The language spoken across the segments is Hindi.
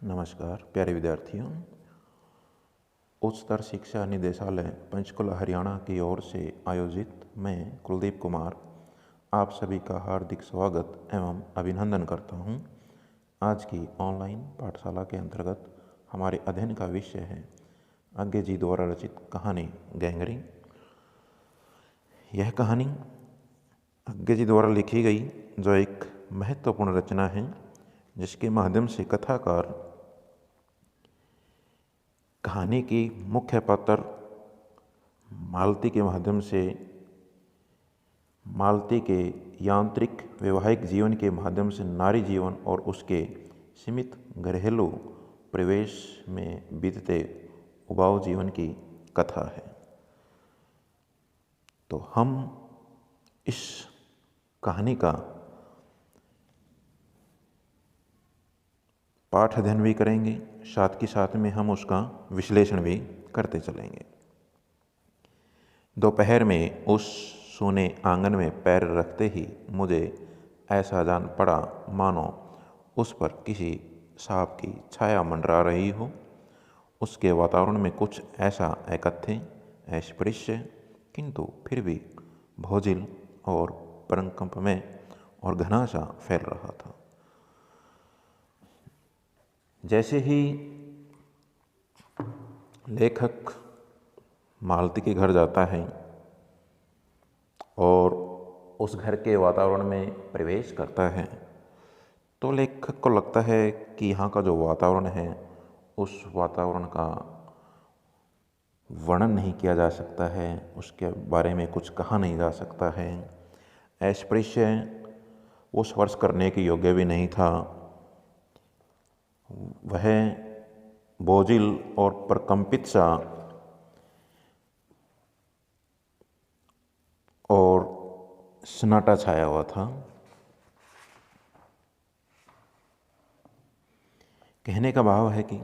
नमस्कार प्यारे विद्यार्थियों। उच्चतर शिक्षा निदेशालय पंचकुला हरियाणा की ओर से आयोजित मैं कुलदीप कुमार आप सभी का हार्दिक स्वागत एवं अभिनंदन करता हूं। आज की ऑनलाइन पाठशाला के अंतर्गत हमारे अध्ययन का विषय है अज्ञे जी द्वारा रचित कहानी गैंगरी। यह कहानी अज्ञे जी द्वारा लिखी गई जो एक महत्वपूर्ण रचना है, जिसके माध्यम से कथाकार कहानी की मुख्य पात्र मालती के माध्यम से मालती के यांत्रिक वैवाहिक जीवन के माध्यम से नारी जीवन और उसके सीमित घरेलू परिवेश में बीतते उबाऊ जीवन की कथा है। तो हम इस कहानी का पाठ अध्ययन भी करेंगे, साथ ही साथ में हम उसका विश्लेषण भी करते चलेंगे। दोपहर में उस सूने आंगन में पैर रखते ही मुझे ऐसा जान पड़ा मानो उस पर किसी सांप की छाया मंडरा रही हो। उसके वातावरण में कुछ ऐसा अकथ्य अस्पृश्य किंतु फिर भी भोजिल और परंकंपमय और घना सा फैल रहा था। जैसे ही लेखक मालती के घर जाता है और उस घर के वातावरण में प्रवेश करता है, तो लेखक को लगता है कि यहाँ का जो वातावरण है उस वातावरण का वर्णन नहीं किया जा सकता है, उसके बारे में कुछ कहा नहीं जा सकता है। अस्पृश्य वो स्पर्श करने के योग्य भी नहीं था। वह बोझिल और प्रकंपित सा और सन्नाटा छाया हुआ था। कहने का भाव है कि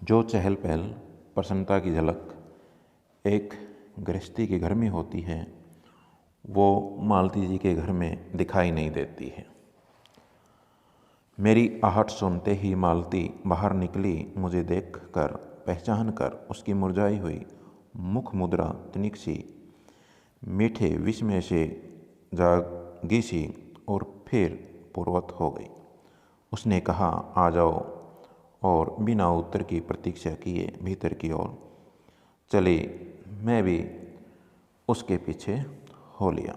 जो चहल पहल प्रसन्नता की झलक एक गृहस्थी के घर में होती है, वो मालती जी के घर में दिखाई नहीं देती है। मेरी आहट सुनते ही मालती बाहर निकली। मुझे देखकर पहचान कर उसकी मुरझाई हुई मुख मुद्रा तनिक सी मीठे विस्मय से जागी सी और फिर पूर्वत हो गई। उसने कहा, आ जाओ, और बिना उत्तर की प्रतीक्षा किए भीतर की ओर चली। मैं भी उसके पीछे हो लिया।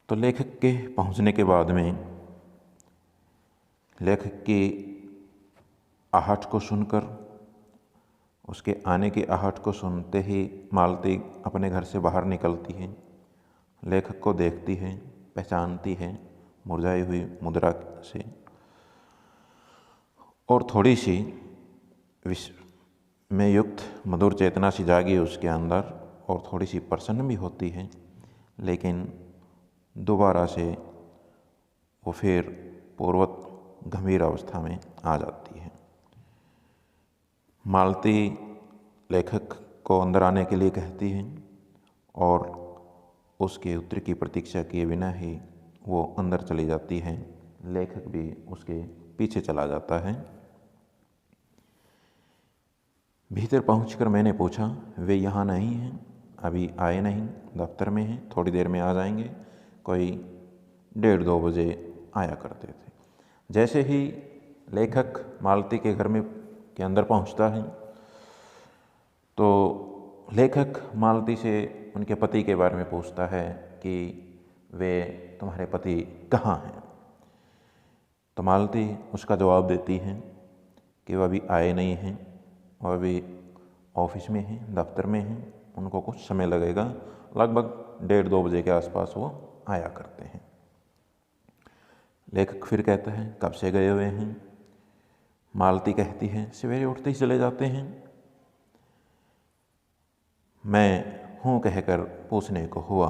तो लेखक के पहुंचने के बाद में लेखक की आहट को सुनकर, उसके आने की आहट को सुनते ही मालती अपने घर से बाहर निकलती है, लेखक को देखती है, पहचानती है मुरझाई हुई मुद्रा से, और थोड़ी सी में युक्त मधुर चेतना सी जागी उसके अंदर और थोड़ी सी प्रसन्न भी होती है। लेकिन दोबारा से वो फिर पूर्वत गंभीर अवस्था में आ जाती है। मालती लेखक को अंदर आने के लिए कहती है और उसके उत्तर की प्रतीक्षा किए बिना ही वो अंदर चली जाती है। लेखक भी उसके पीछे चला जाता है। भीतर पहुंचकर मैंने पूछा, वे यहाँ नहीं हैं? अभी आए नहीं? दफ्तर में हैं, थोड़ी देर में आ जाएंगे। कोई 1:30-2 बजे आया करते थे। जैसे ही लेखक मालती के घर में के अंदर पहुंचता है तो लेखक मालती से उनके पति के बारे में पूछता है कि वे तुम्हारे पति कहाँ हैं। तो मालती उसका जवाब देती है कि वह अभी आए नहीं हैं, वह अभी ऑफिस में हैं, दफ्तर में हैं, उनको कुछ समय लगेगा, लगभग 1:30-2 बजे के आसपास वो आया करते हैं। लेखक फिर कहता है, कब से गए हुए हैं? मालती कहती है, सवेरे उठते ही चले जाते हैं। मैं हूँ कहकर पूछने को हुआ,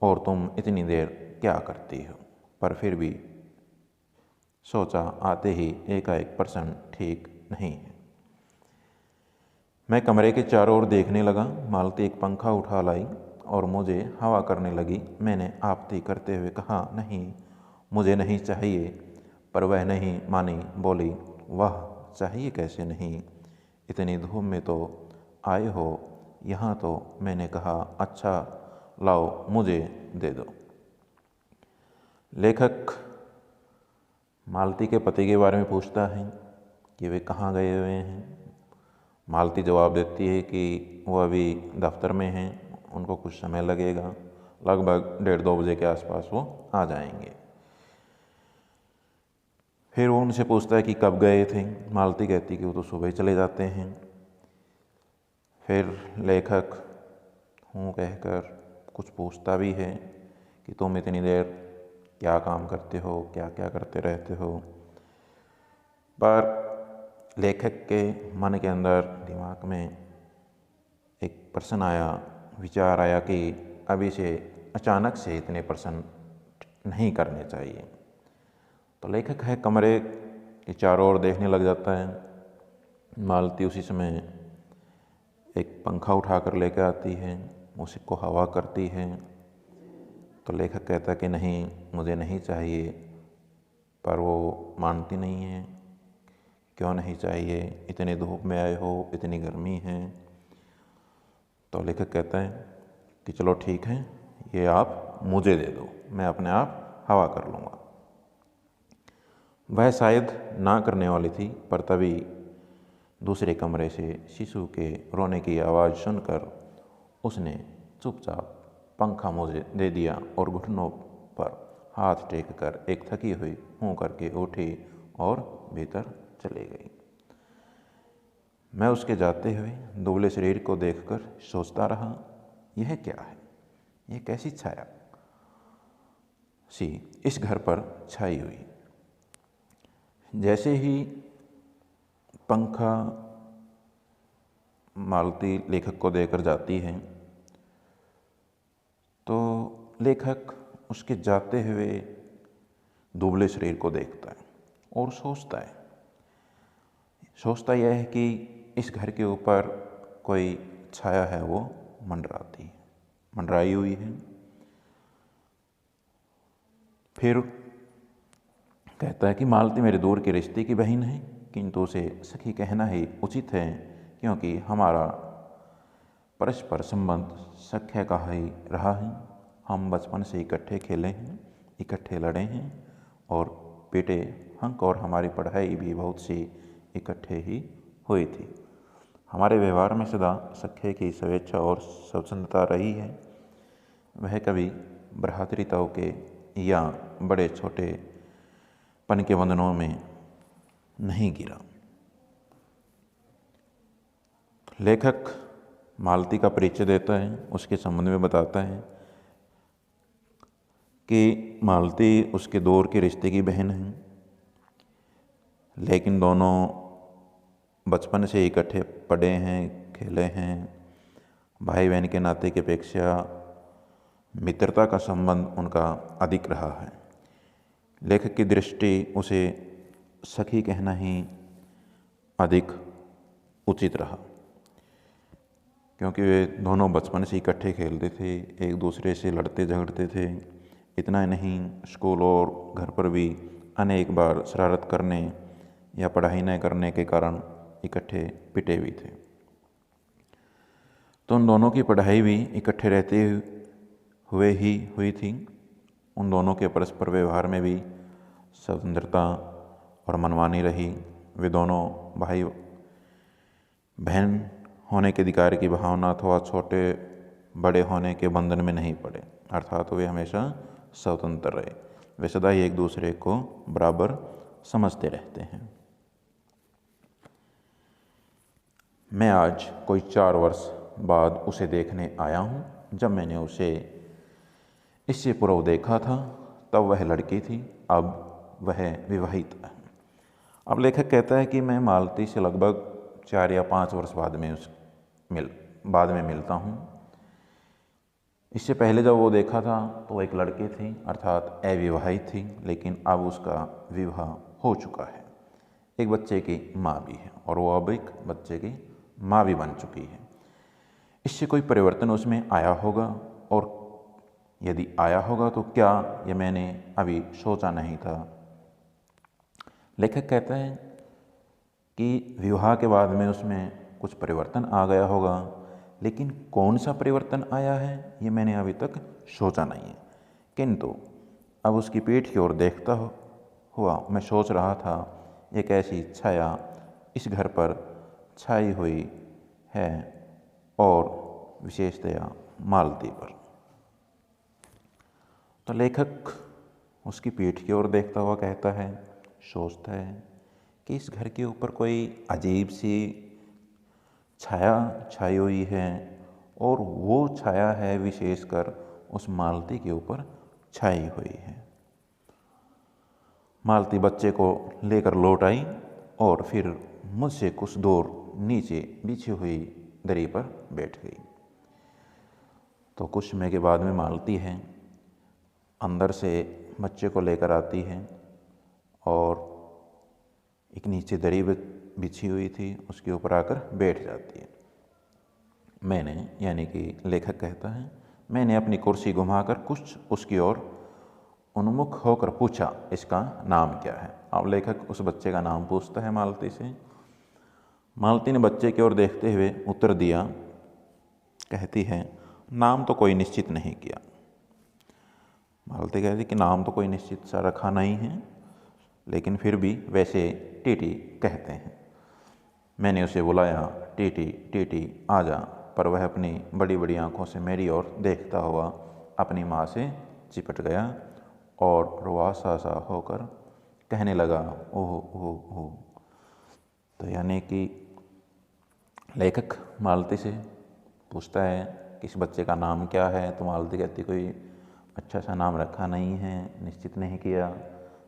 और तुम इतनी देर क्या करती हो? पर फिर भी सोचा आते ही एकाएक प्रश्न ठीक नहीं है। मैं कमरे के चारों ओर देखने लगा। मालती एक पंखा उठा लाई और मुझे हवा करने लगी। मैंने आपत्ति करते हुए कहा, नहीं, मुझे नहीं चाहिए, पर वह नहीं मानी, बोली, वाह, चाहिए कैसे नहीं, इतनी धूप में तो आए हो यहाँ। तो मैंने कहा, अच्छा लाओ मुझे दे दो। लेखक मालती के पति के बारे में पूछता है कि वे कहाँ गए हुए हैं। मालती जवाब देती है कि वो अभी दफ्तर में हैं, उनको कुछ समय लगेगा, लगभग 1:30-2 बजे के आसपास वो आ जाएंगे। फिर वो उनसे पूछता है कि कब गए थे। मालती कहती कि वो तो सुबह ही चले जाते हैं। फिर लेखक हूँ कहकर कुछ पूछता भी है कि तुम इतनी देर क्या काम करते हो, क्या क्या करते रहते हो। पर लेखक के मन के अंदर, दिमाग में एक प्रश्न आया, विचार आया कि अभी से अचानक से इतने प्रश्न नहीं करने चाहिए। तो लेखक है कमरे के चारों ओर देखने लग जाता है। मालती उसी समय एक पंखा उठा कर लेकर आती है, उसी को हवा करती है। तो लेखक कहता कि नहीं, मुझे नहीं चाहिए, पर वो मानती नहीं है। क्यों नहीं चाहिए, इतनी धूप में आए हो, इतनी गर्मी है। तो लेखक कहता है कि चलो ठीक है, ये आप मुझे दे दो, मैं अपने आप हवा कर लूँगा। वह शायद ना करने वाली थी, पर तभी दूसरे कमरे से शिशु के रोने की आवाज़ सुनकर उसने चुपचाप पंखा मुझे दे दिया और घुटनों पर हाथ टेक कर एक थकी हुई हूँ करके उठी और भीतर चली गई। मैं उसके जाते हुए दुबले शरीर को देखकर सोचता रहा, यह क्या है, यह कैसी छाया सी इस घर पर छाई हुई। जैसे ही पंखा मालती लेखक को देकर जाती है, तो लेखक उसके जाते हुए दुबले शरीर को देखता है और सोचता यह है कि इस घर के ऊपर कोई छाया है, वो मंडराई हुई है। फिर कहता है कि मालती मेरे दूर के रिश्ते की बहन है, किंतु उसे सखी कहना ही उचित है, क्योंकि हमारा परस्पर संबंध सख्य का ही रहा है। हम बचपन से इकट्ठे खेले हैं, इकट्ठे लड़े हैं और बेटे हंक और हमारी पढ़ाई भी बहुत सी इकट्ठे ही हुई थी। हमारे व्यवहार में सदा सख्य की स्वेच्छा और स्वच्छंदता रही है। वह कभी भ्रातृताओं के या बड़े छोटे पन के बंधनों में नहीं गिरा। लेखक मालती का परिचय देता है, उसके संबंध में बताता है कि मालती उसके दूर के रिश्ते की बहन है, लेकिन दोनों बचपन से इकट्ठे पढ़े हैं, खेले हैं। भाई बहन के नाते की अपेक्षा मित्रता का संबंध उनका अधिक रहा है। लेखक की दृष्टि उसे सखी कहना ही अधिक उचित रहा, क्योंकि वे दोनों बचपन से इकट्ठे खेलते थे, एक दूसरे से लड़ते झगड़ते थे। इतना ही नहीं, स्कूल और घर पर भी अनेक बार शरारत करने या पढ़ाई न करने के कारण इकट्ठे पिटे भी थे। तो उन दोनों की पढ़ाई भी इकट्ठे रहते हुए ही हुई थी। उन दोनों के परस्पर व्यवहार में भी स्वतंत्रता और मनमानी रही। वे दोनों भाई बहन होने के अधिकार की भावना अथवा छोटे बड़े होने के बंधन में नहीं पड़े, अर्थात वे हमेशा स्वतंत्र रहे। वे सदा ही एक दूसरे को बराबर समझते रहते हैं। मैं आज कोई 4 वर्ष बाद उसे देखने आया हूँ। जब मैंने उसे इससे पूर्व देखा था तब वह लड़की थी, अब वह विवाहित है। अब लेखक कहता है कि मैं मालती से लगभग 4 या 5 वर्ष बाद में मिलता हूँ। इससे पहले जब वो देखा था तो एक लड़की थी, अर्थात अविवाहित थी, लेकिन अब उसका विवाह हो चुका है, एक बच्चे की माँ भी है और वो अब एक बच्चे की माँ भी बन चुकी है। इससे कोई परिवर्तन उसमें आया होगा, और यदि आया होगा तो क्या, ये मैंने अभी सोचा नहीं था। लेखक कहता है कि विवाह के बाद में उसमें कुछ परिवर्तन आ गया होगा, लेकिन कौन सा परिवर्तन आया है ये मैंने अभी तक सोचा नहीं है। किंतु अब उसकी पीठ की ओर देखता हुआ मैं सोच रहा था, एक ऐसी छाया इस घर पर छाई हुई है, और विशेषतया मालती पर। तो लेखक उसकी पीठ की ओर देखता हुआ कहता है, सोचता है कि इस घर के ऊपर कोई अजीब सी छाया छाई हुई है, और वो छाया है विशेषकर उस मालती के ऊपर छाई हुई है। मालती बच्चे को लेकर लौट आई और फिर मुझसे कुछ दूर नीचे बिछी हुई दरी पर बैठ गई। तो कुछ समय के बाद में मालती है अंदर से बच्चे को लेकर आती है और एक नीचे दरी बिछी हुई थी उसके ऊपर आकर बैठ जाती है। मैंने, यानी कि लेखक कहता है, मैंने अपनी कुर्सी घुमाकर कुछ उसकी ओर उन्मुख होकर पूछा, इसका नाम क्या है। अब लेखक उस बच्चे का नाम पूछता है मालती से। मालती ने बच्चे की ओर देखते हुए उत्तर दिया, कहती है, नाम तो कोई निश्चित नहीं किया। मालती कहती कि नाम तो कोई निश्चित सा रखा नहीं है, लेकिन फिर भी वैसे टीटी कहते हैं। मैंने उसे बुलाया, टीटी टीटी आजा, पर वह अपनी बड़ी बड़ी आंखों से मेरी ओर देखता हुआ अपनी माँ से चिपट गया और रुआसा सा होकर कहने लगा, ओह ओह ओह। तो यानी कि लेखक मालती से पूछता है कि इस बच्चे का नाम क्या है। तो मालती कहती कोई अच्छा सा नाम रखा नहीं है, निश्चित नहीं किया,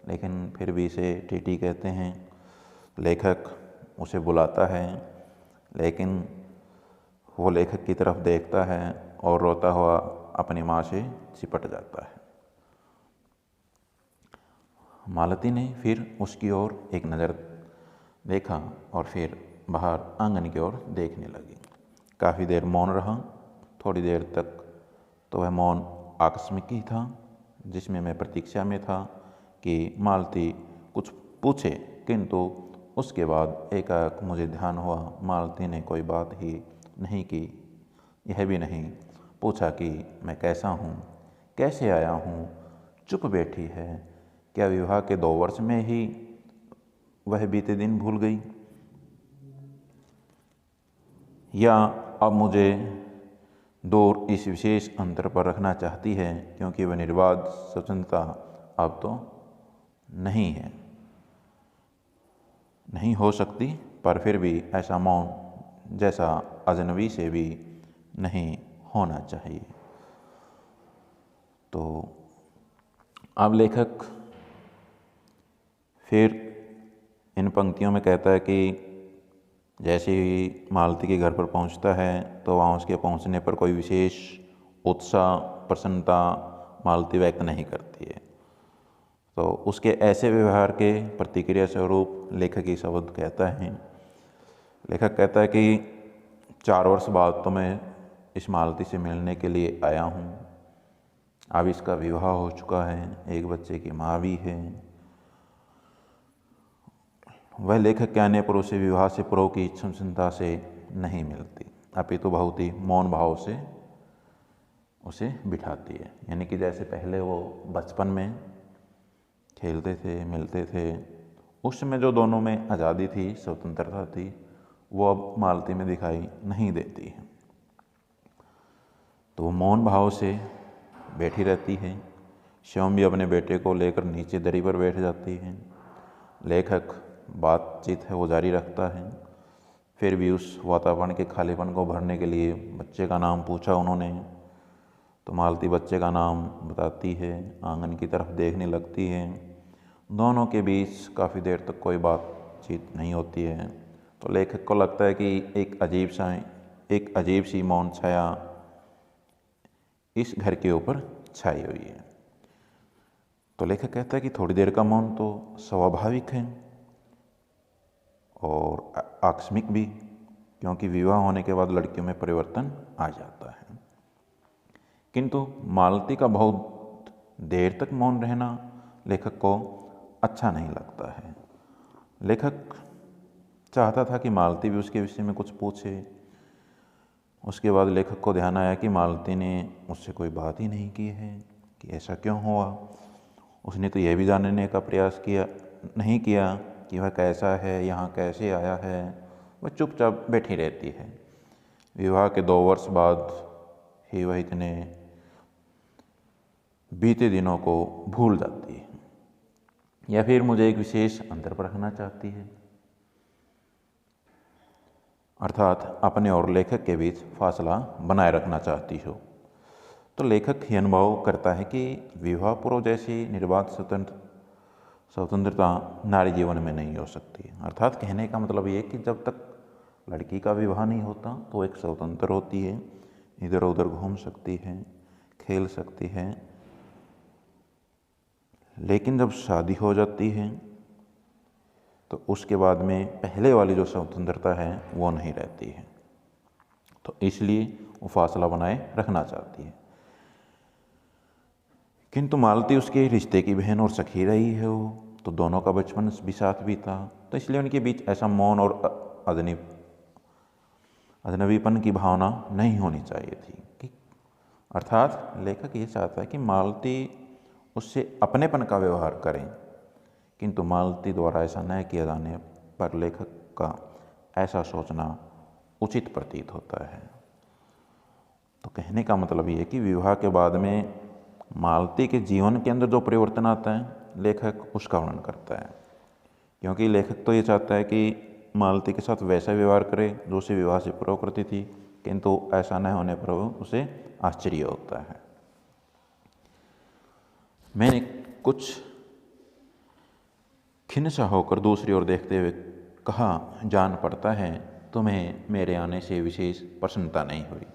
लेकिन फिर भी इसे टीटी कहते हैं। लेखक उसे बुलाता है, लेकिन वो लेखक की तरफ देखता है और रोता हुआ अपनी माँ से चिपट जाता है। मालती ने फिर उसकी ओर एक नज़र देखा और फिर बाहर आंगन की ओर देखने लगी। काफ़ी देर मौन रहा। थोड़ी देर तक तो वह मौन आकस्मिक ही था, जिसमें मैं प्रतीक्षा में था कि मालती कुछ पूछे, किंतु उसके बाद एकाएक मुझे ध्यान हुआ मालती ने कोई बात ही नहीं की। यह भी नहीं पूछा कि मैं कैसा हूँ, कैसे आया हूँ। चुप बैठी है। क्या विवाह के 2 वर्ष में ही वह बीते दिन भूल गई, या अब मुझे दूर इस विशेष अंतर पर रखना चाहती है, क्योंकि वह निर्बाध स्वतंत्रता अब तो नहीं है, नहीं हो सकती। पर फिर भी ऐसा मौन जैसा अजनबी से भी नहीं होना चाहिए। तो अब लेखक फिर इन पंक्तियों में कहता है कि जैसे ही मालती के घर पर पहुंचता है तो वहाँ उसके पहुंचने पर कोई विशेष उत्साह, प्रसन्नता मालती व्यक्त नहीं करती है। तो उसके ऐसे व्यवहार के प्रतिक्रिया स्वरूप लेखक ये शब्द कहता है। लेखक कहता है कि 4 वर्ष बाद तो मैं इस मालती से मिलने के लिए आया हूँ। अब इसका विवाह हो चुका है, एक बच्चे की माँ भी है। वह लेखक के आने पर उसे विवाह से पूर्व की क्षमता से नहीं मिलती, अपितु बहुत ही मौन भाव से उसे बिठाती है। यानी कि जैसे पहले वो बचपन में खेलते थे, मिलते थे, उस समय जो दोनों में आज़ादी थी, स्वतंत्रता थी, वो अब मालती में दिखाई नहीं देती है। तो वो मौन भाव से बैठी रहती है। स्वयं भी अपने बेटे को लेकर नीचे दरी पर बैठ जाती है। लेखक बातचीत है वो जारी रखता है। फिर भी उस वातावरण के खालीपन को भरने के लिए बच्चे का नाम पूछा उन्होंने। तो मालती बच्चे का नाम बताती है, आंगन की तरफ देखने लगती है। दोनों के बीच काफ़ी देर तक कोई बातचीत नहीं होती है। तो लेखक को लगता है कि एक अजीब सी मौन छाया इस घर के ऊपर छाई हुई है। तो लेखक कहता है कि थोड़ी देर का मौन तो स्वाभाविक है और आकस्मिक भी, क्योंकि विवाह होने के बाद लड़कियों में परिवर्तन आ जाता है। किंतु मालती का बहुत देर तक मौन रहना लेखक को अच्छा नहीं लगता है। लेखक चाहता था कि मालती भी उसके विषय में कुछ पूछे। उसके बाद लेखक को ध्यान आया कि मालती ने उससे कोई बात ही नहीं की है कि ऐसा क्यों हुआ। उसने तो यह भी जानने का प्रयास नहीं किया कि वह कैसा है, यहाँ कैसे आया है। वह चुपचाप बैठी रहती है। विवाह के 2 वर्ष बाद ही वह इतने बीते दिनों को भूल जाती है, या फिर मुझे एक विशेष अंतर पर रखना चाहती है, अर्थात अपने और लेखक के बीच फासला बनाए रखना चाहती हो। तो लेखक यह अनुभव करता है कि विवाह पूर्व जैसी निर्बाध स्वतंत्रता नारी जीवन में नहीं हो सकती। अर्थात कहने का मतलब ये कि जब तक लड़की का विवाह नहीं होता तो एक स्वतंत्र होती है, इधर उधर घूम सकती है, खेल सकती है। लेकिन जब शादी हो जाती है तो उसके बाद में पहले वाली जो स्वतंत्रता है वो नहीं रहती है। तो इसलिए वो फासला बनाए रखना चाहती है। किंतु मालती उसके रिश्ते की बहन और सखी रही है, वो तो दोनों का बचपन भी साथ बीता, तो इसलिए उनके बीच ऐसा मौन और अजनबीपन की भावना नहीं होनी चाहिए थी। अर्थात लेखक ये चाहता है कि मालती उससे अपनेपन का व्यवहार करें, किंतु मालती द्वारा ऐसा न किया जाने पर लेखक का ऐसा सोचना उचित प्रतीत होता है। तो कहने का मतलब ये है कि विवाह के बाद में मालती के जीवन के अंदर जो परिवर्तन आता है लेखक उसका वर्णन करता है, क्योंकि लेखक तो ये चाहता है कि मालती के साथ वैसा व्यवहार करे जो उसे विवाह से पूर्व करती थी, किंतु ऐसा न होने पर उसे आश्चर्य होता है। मैंने कुछ खिन्न सा होकर दूसरी ओर देखते हुए कहा, जान पड़ता है तुम्हें मेरे आने से विशेष प्रसन्नता नहीं हुई।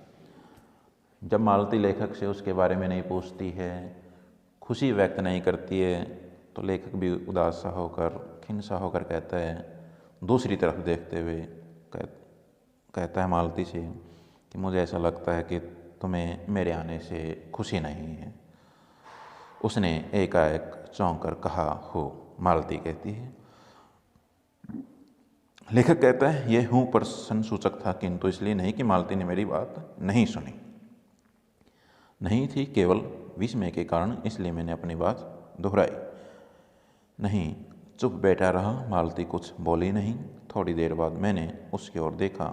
जब मालती लेखक से उसके बारे में नहीं पूछती है, खुशी व्यक्त नहीं करती है, तो लेखक भी उदास सा होकर, खिन्न सा होकर कहता है, दूसरी तरफ देखते हुए कहता है मालती से कि मुझे ऐसा लगता है कि तुम्हें मेरे आने से खुशी नहीं है। उसने एकाएक चौंक कर कहा हो, मालती कहती है। लेखक कहता है, यह हूँ प्रश्न सूचक था, किंतु इसलिए नहीं कि मालती ने मेरी बात नहीं सुनी। नहीं थी केवल विस्मय के कारण, इसलिए मैंने अपनी बात दोहराई। नहीं, चुप बैठा रहा। मालती कुछ बोली नहीं। थोड़ी देर बाद मैंने उसकी ओर देखा।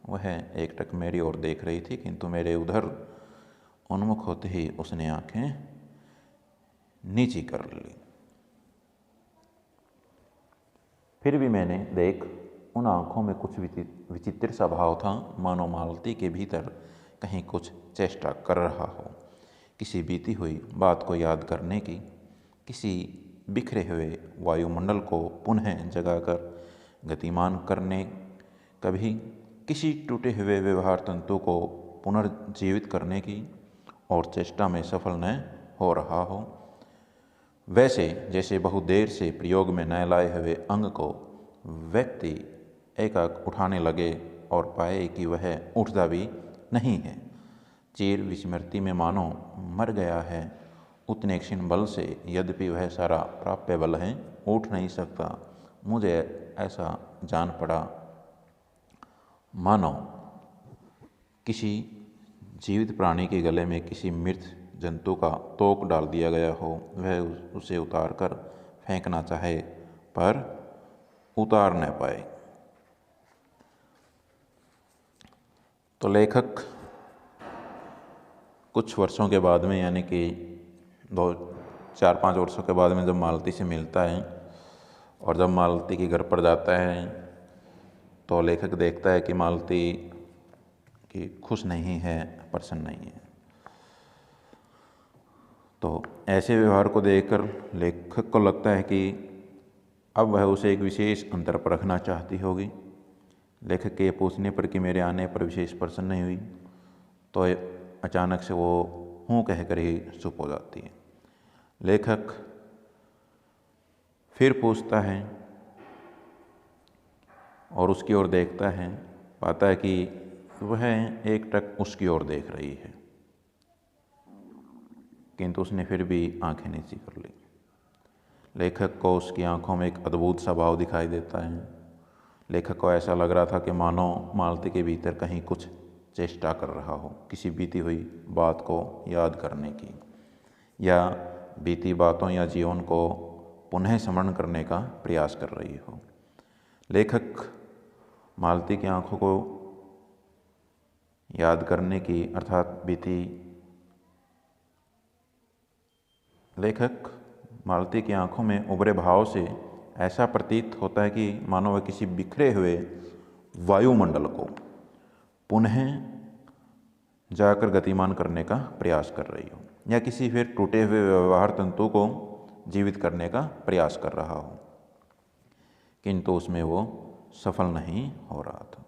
वह एकटक मेरी ओर देख रही थी, किंतु मेरे उधर उन्मुख होते ही उसने आंखें नीची कर ली। फिर भी मैंने देख उन आंखों में कुछ विचित्र सा भाव था, मानो मालती के भीतर कहीं कुछ चेष्टा कर रहा हो, किसी बीती हुई बात को याद करने की, किसी बिखरे हुए वायुमंडल को पुनः जगाकर गतिमान करने, कभी किसी टूटे हुए व्यवहार तंतु को पुनर्जीवित करने की और चेष्टा में सफल न हो रहा हो। वैसे जैसे बहुत देर से प्रयोग में न लाए हुए अंग को व्यक्ति एकाएक उठाने लगे और पाए कि वह उठता भी नहीं है, चीर विस्मृति में मानो मर गया है, उतने क्षीण बल से यद्यपि वह सारा प्राप्य बल है उठ नहीं सकता। मुझे ऐसा जान पड़ा मानो किसी जीवित प्राणी के गले में किसी मृत जंतु का तोक डाल दिया गया हो। वह उसे उतार कर फेंकना चाहे पर उतार न पाए। तो लेखक कुछ वर्षों के बाद में, यानी कि 4-5 वर्षों के बाद में जब मालती से मिलता है और जब मालती के घर पर जाता है, तो लेखक देखता है कि मालती कि खुश नहीं है, प्रसन्न नहीं है। तो ऐसे व्यवहार को देखकर लेखक को लगता है कि अब वह उसे एक विशेष अंतर पर रखना चाहती होगी। लेखक के पूछने पर कि मेरे आने पर विशेष प्रसन्न नहीं हुई, तो अचानक से वो हूँ कहकर ही चुप हो जाती है। लेखक फिर पूछता है और उसकी ओर देखता है, पाता है कि वह एकटक उसकी ओर देख रही है, किंतु उसने फिर भी आंखें नीची कर ली। लेखक को उसकी आंखों में एक अद्भुत सा भाव दिखाई देता है। लेखक को ऐसा लग रहा था कि मानो मालती के भीतर कहीं कुछ चेष्टा कर रहा हो, किसी बीती हुई बात को याद करने की, या बीती बातों या जीवन को पुनः स्मरण करने का प्रयास कर रही हो। लेखक मालती की आंखों को याद करने की अर्थात लेखक मालती की आंखों में उभरे भाव से ऐसा प्रतीत होता है कि मानो वह किसी बिखरे हुए वायुमंडल को पुनः जाकर गतिमान करने का प्रयास कर रही हो, या किसी फिर टूटे हुए व्यवहार तंतु को जीवित करने का प्रयास कर रहा हो, किंतु उसमें वो सफल नहीं हो रहा था।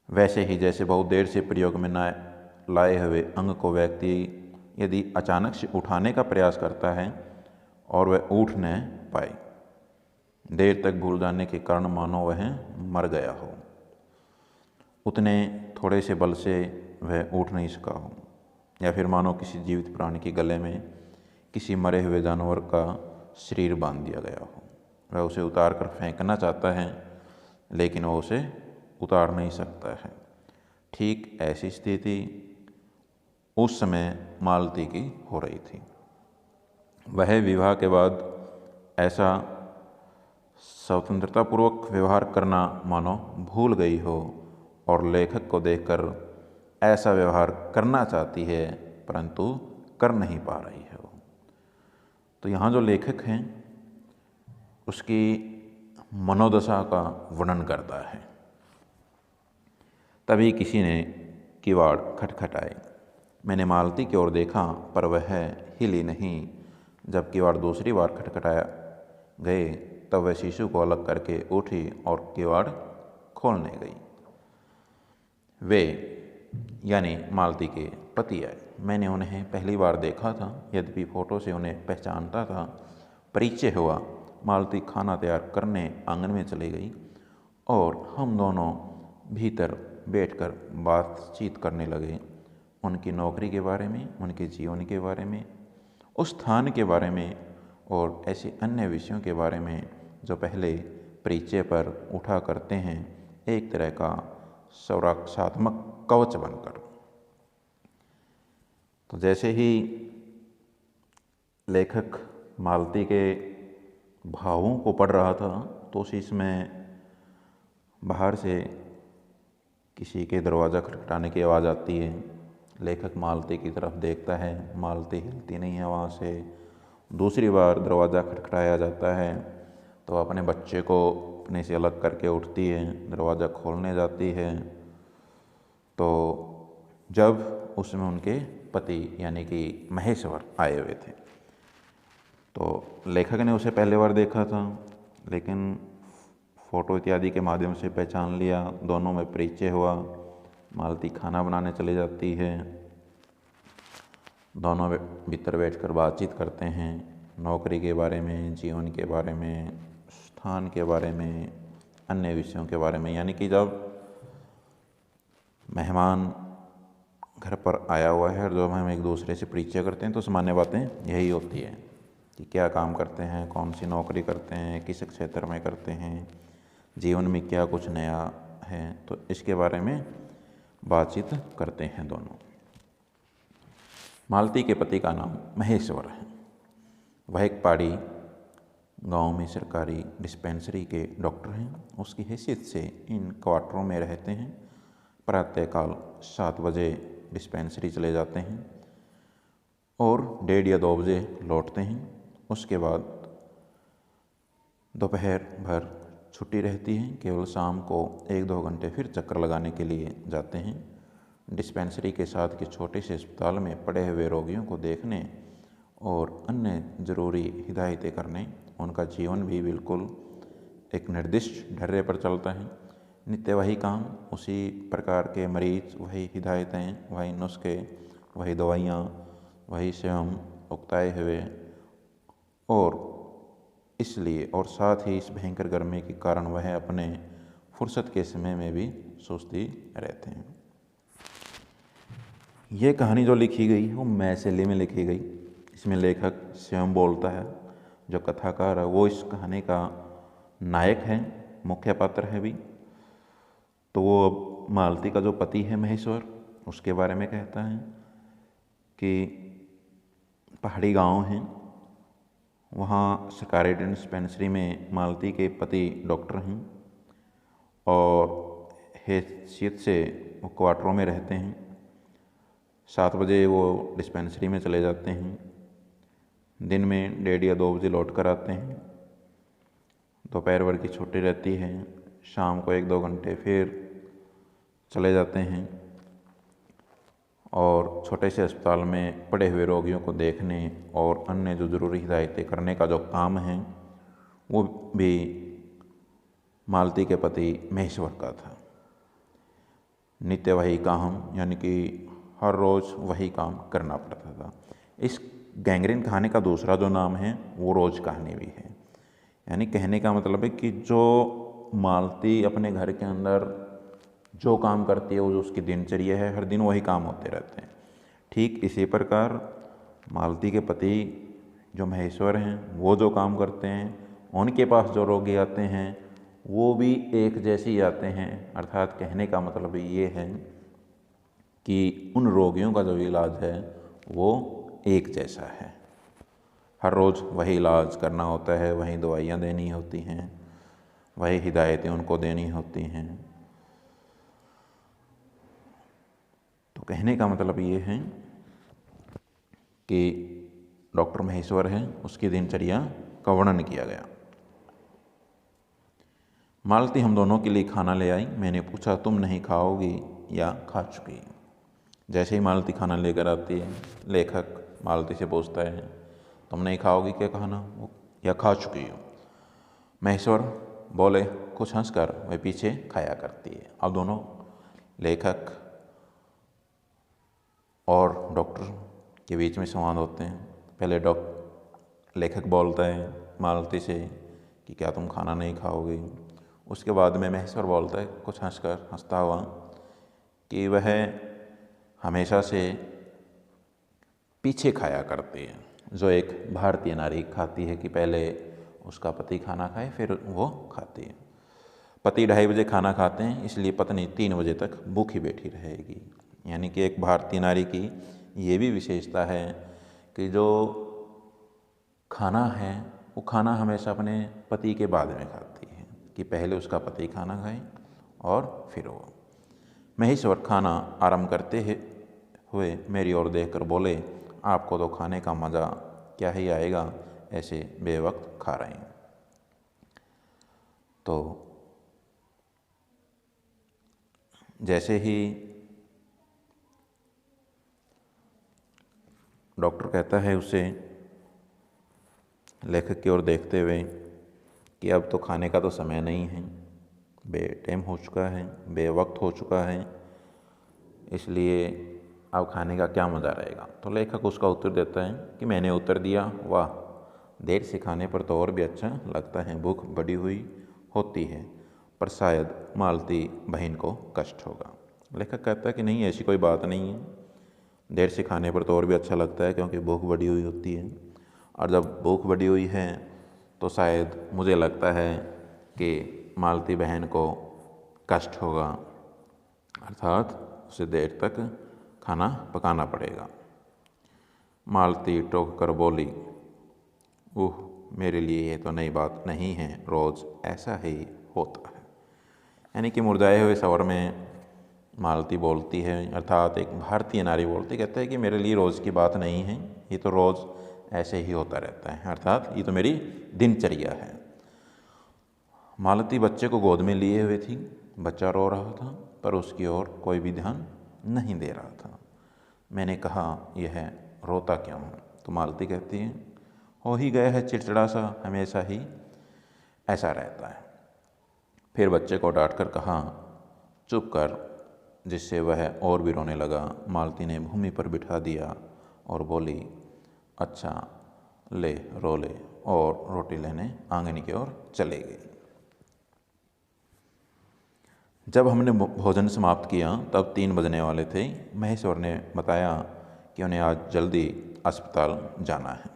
वैसे ही जैसे बहुत देर से प्रयोग में न लाए हुए अंग को व्यक्ति यदि अचानक से उठाने का प्रयास करता है और वह उठ न पाए, देर तक भूल जाने के कारण मानो वह मर गया हो, उतने थोड़े से बल से वह उठ नहीं सका हो, या फिर मानो किसी जीवित प्राणी के गले में किसी मरे हुए जानवर का शरीर बांध दिया गया हो। वह उसे उतार कर फेंकना चाहता है, लेकिन वह उसे उतार नहीं सकता है। ठीक ऐसी स्थिति उस समय मालती की हो रही थी। वह विवाह के बाद ऐसा स्वतंत्रतापूर्वक व्यवहार करना मानो भूल गई हो, और लेखक को देखकर ऐसा व्यवहार करना चाहती है परंतु कर नहीं पा रही है वो। तो यहाँ जो लेखक हैं उसकी मनोदशा का वर्णन करता है। तभी किसी ने किवाड़ खटखटाए। मैंने मालती की ओर देखा पर वह हिली नहीं। जब किवाड़ दूसरी बार खटखटाया गए तब वह शिशु को अलग करके उठी और किवाड़ खोलने गई। वे यानी मालती के पति आए। मैंने उन्हें पहली बार देखा था, यद्यपि फोटो से उन्हें पहचानता था। परिचय हुआ। मालती खाना तैयार करने आंगन में चली गई और हम दोनों भीतर बैठकर बातचीत करने लगे, उनकी नौकरी के बारे में, उनके जीवन के बारे में, उस स्थान के बारे में और ऐसे अन्य विषयों के बारे में जो पहले परिचय पर उठा करते हैं, एक तरह का सुरक्षात्मक कवच बनकर। तो जैसे ही लेखक मालती के भावों को पढ़ रहा था तो उसी समय बाहर से किसी के दरवाज़ा खटखटाने की आवाज़ आती है। लेखक मालती की तरफ देखता है, मालती हिलती नहीं है वहाँ से। दूसरी बार दरवाज़ा खटखटाया जाता है तो अपने बच्चे को अपने से अलग करके उठती है, दरवाज़ा खोलने जाती है। तो जब उसमें उनके पति यानी कि महेश्वर आए हुए थे, तो लेखक ने उसे पहली बार देखा था लेकिन फ़ोटो इत्यादि के माध्यम से पहचान लिया। दोनों में परिचय हुआ। मालती खाना बनाने चली जाती है। दोनों भीतर बैठकर बातचीत करते हैं, नौकरी के बारे में, जीवन के बारे में, स्थान के बारे में, अन्य विषयों के बारे में। यानी कि जब मेहमान घर पर आया हुआ है और जब हम एक दूसरे से परिचय करते हैं तो सामान्य बातें यही होती है कि क्या काम करते हैं, कौन सी नौकरी करते हैं, किस क्षेत्र में करते हैं, जीवन में क्या कुछ नया है, तो इसके बारे में बातचीत करते हैं दोनों। मालती के पति का नाम महेश्वर है। वह एक पहाड़ी गांव में सरकारी डिस्पेंसरी के डॉक्टर हैं। उसकी हैसियत से इन क्वार्टरों में रहते हैं। प्रातःकाल 7 बजे डिस्पेंसरी चले जाते हैं और 1:30 या 2 बजे लौटते हैं। उसके बाद दोपहर भर छुट्टी रहती है। केवल शाम को 1-2 घंटे फिर चक्कर लगाने के लिए जाते हैं। डिस्पेंसरी के साथ के छोटे से अस्पताल में पड़े हुए रोगियों को देखने और अन्य ज़रूरी हिदायतें करने। उनका जीवन भी बिल्कुल एक निर्दिष्ट ढर्रे पर चलता है। नित्य वही काम, उसी प्रकार के मरीज, वही हिदायतें, वही नुस्खे, वही दवाइयाँ, वही स्वयं उगताए हुए। और इसलिए और साथ ही इस भयंकर गर्मी के कारण वह अपने फुर्सत के समय में भी सुस्ती रहते हैं। ये कहानी जो लिखी गई वो मैं शैली में लिखी गई। इसमें लेखक स्वयं बोलता है जो कथाकार है वो इस कहानी का नायक है, मुख्य पात्र है भी। तो वो अब मालती का जो पति है महेश्वर, उसके बारे में कहता है कि पहाड़ी गांव है, वहाँ सरकारी डिस्पेंसरी में मालती के पति डॉक्टर हैं और हैसियत से वो क्वार्टरों में रहते हैं। 7 बजे वो डिस्पेंसरी में चले जाते हैं, दिन में 1:30 या 2 बजे लौट कर आते हैं। दोपहर भर की छुट्टी रहती है, शाम को 1-2 घंटे फिर चले जाते हैं और छोटे से अस्पताल में पड़े हुए रोगियों को देखने और अन्य जो ज़रूरी हिदायतें करने का जो काम है वो भी मालती के पति महेश्वर का था। नित्य वही काम, यानी कि हर रोज़ वही काम करना पड़ता था। इस गैंग्रीन कहानी का दूसरा जो नाम है वो रोज़ कहानी भी है। यानी कहने का मतलब है कि जो मालती अपने घर के अंदर जो काम करती है वो जो उसकी दिनचर्या है, हर दिन वही काम होते रहते हैं। ठीक इसी प्रकार मालती के पति जो महेश्वर हैं वो जो काम करते हैं, उनके पास जो रोगी आते हैं वो भी एक जैसे ही आते हैं। अर्थात कहने का मतलब ये है कि उन रोगियों का जो इलाज है वो एक जैसा है। हर रोज़ वही इलाज करना होता है, वही दवाइयाँ देनी होती हैं, वही हिदायतें उनको देनी होती हैं। तो कहने का मतलब ये है कि डॉक्टर महेश्वर है, उसकी दिनचर्या का वर्णन किया गया। मालती हम दोनों के लिए खाना ले आई। मैंने पूछा, तुम नहीं खाओगी या खा चुकी? जैसे ही मालती खाना लेकर आती है, लेखक मालती से पूछता है, तुम नहीं खाओगी क्या खाना या खा चुकी हो? महेश्वर बोले कुछ हंसकर, वह पीछे खाया करती है। अब दोनों लेखक और डॉक्टर के बीच में संवाद होते हैं। पहले लेखक बोलता है मालती से कि क्या तुम खाना नहीं खाओगी? उसके बाद में महेश्वर बोलता है कुछ हंसता हुआ कि वह हमेशा से पीछे खाया करती है, जो एक भारतीय नारी खाती है कि पहले उसका पति खाना खाए फिर वो खाती है। पति 2:30 बजे खाना खाते हैं, इसलिए पत्नी 3 बजे तक भूखी बैठी रहेगी। यानी कि एक भारतीय नारी की ये भी विशेषता है कि जो खाना है वो खाना हमेशा अपने पति के बाद में खाती है, कि पहले उसका पति खाना खाए और फिर वो। महेश्वर खाना आरंभ करते हुए मेरी ओर देखकर बोले, आपको तो खाने का मज़ा क्या ही आएगा, ऐसे बेवक्त खा रहे हैं। तो जैसे ही डॉक्टर कहता है उसे, लेखक की ओर देखते हुए, कि अब तो खाने का तो समय नहीं है, बेटाइम हो चुका है, बेवक्त हो चुका है, इसलिए अब खाने का क्या मज़ा रहेगा। तो लेखक उसका उत्तर देता है कि मैंने उत्तर दिया, वाह, देर से खाने पर तो और भी अच्छा लगता है, भूख बढ़ी हुई होती है, पर शायद मालती बहन को कष्ट होगा। लेखक कहता है कि नहीं, ऐसी कोई बात नहीं है, देर से खाने पर तो और भी अच्छा लगता है क्योंकि भूख बढ़ी हुई होती है, और जब भूख बढ़ी हुई है तो शायद मुझे लगता है कि मालती बहन को कष्ट होगा, अर्थात उसे देर तक खाना पकाना पड़ेगा। मालती टोक कर बोली, ओह, मेरे लिए ये तो नई बात नहीं है, रोज़ ऐसा ही होता है। यानी कि मुरझाए हुए स्वर में मालती बोलती है, अर्थात एक भारतीय नारी बोलती, कहते हैं कि मेरे लिए रोज़ की बात नहीं है, ये तो रोज़ ऐसे ही होता रहता है, अर्थात ये तो मेरी दिनचर्या है। मालती बच्चे को गोद में लिए हुए थी, बच्चा रो रहा था पर उसकी ओर कोई भी ध्यान नहीं दे रहा था। मैंने कहा, यह रोता क्यों है? तो मालती कहती है, हो ही गया है चिड़चिड़ा सा, हमेशा ही ऐसा रहता है। फिर बच्चे को डांट कर कहा, चुप कर, जिससे वह और भी रोने लगा। मालती ने भूमि पर बिठा दिया और बोली, अच्छा ले, रो ले, और रोटी लेने आंगन की ओर चले गई। जब हमने भोजन समाप्त किया तब 3 बजने वाले थे। महेश्वर ने बताया कि उन्हें आज जल्दी अस्पताल जाना है।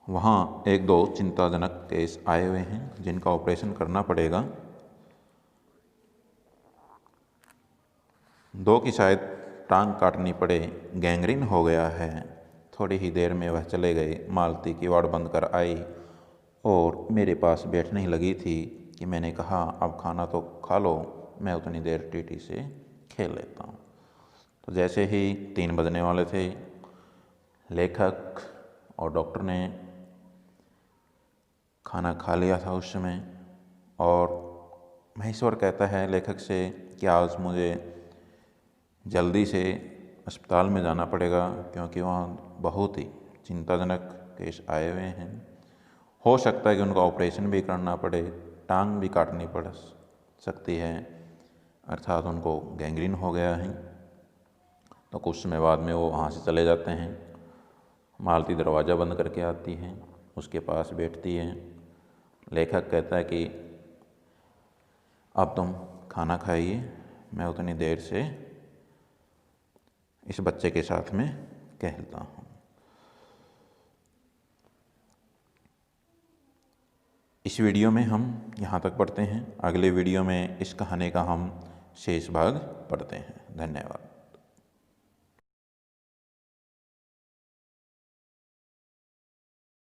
वहाँ एक दो चिंताजनक केस आए हुए हैं जिनका ऑपरेशन करना पड़ेगा। दो की शायद टांग काटनी पड़े, गैंग्रीन हो गया है। थोड़ी ही देर में वह चले गए। मालती किवाड़ बंद कर आई और मेरे पास बैठने ही लगी थी कि मैंने कहा अब खाना तो खा लो, मैं उतनी देर टीटी से खेल लेता हूँ। तो जैसे ही 3 बजने वाले थे, लेखक और डॉक्टर ने खाना खा लिया था उस समय, और महेश्वर कहता है लेखक से कि आज मुझे जल्दी से अस्पताल में जाना पड़ेगा क्योंकि वहाँ बहुत ही चिंताजनक केस आए हुए हैं। हो सकता है कि उनका ऑपरेशन भी करना पड़े, टांग भी काटनी पड़ सकती है, अर्थात उनको गैंग्रीन हो गया है। तो कुछ समय बाद में वो वहाँ से चले जाते हैं। मालती दरवाज़ा बंद करके आती है, उसके पास बैठती है। लेखक कहता है कि अब तुम खाना खाइए, मैं उतनी देर से इस बच्चे के साथ में कहता हूँ। इस वीडियो में हम यहाँ तक पढ़ते हैं। अगले वीडियो में इस कहानी का हम शेष भाग पढ़ते हैं। धन्यवाद।